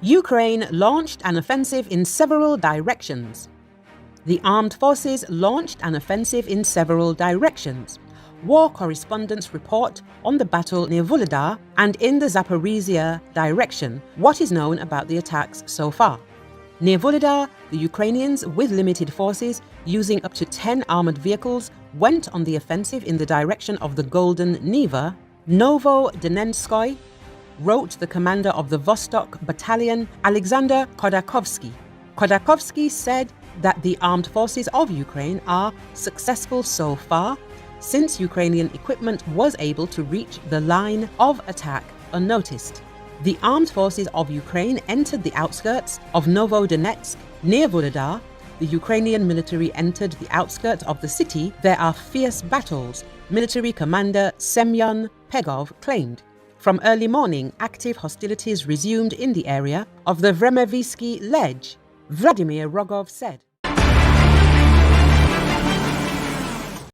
Ukraine launched an offensive in several directions. The armed forces launched an offensive in several directions. War correspondents report on the battle near Vuhledar and in the Zaporozhye direction what is known about the attacks so far. Near Vuhledar, the Ukrainians with limited forces using up to 10 armored vehicles went on the offensive in the direction of the Golden Neva. Novodonetskoy, wrote the commander of the Vostok Battalion, Alexander Khodakovsky. Khodakovsky said that the armed forces of Ukraine are successful so far, since Ukrainian equipment was able to reach the line of attack unnoticed. The armed forces of Ukraine entered the outskirts of Novodonetsk near Vuhledar. The Ukrainian military entered the outskirts of the city. There are fierce battles, military commander Semyon Pegov claimed. From early morning, active hostilities resumed in the area of the Vremevisky Ledge, Vladimir Rogov said.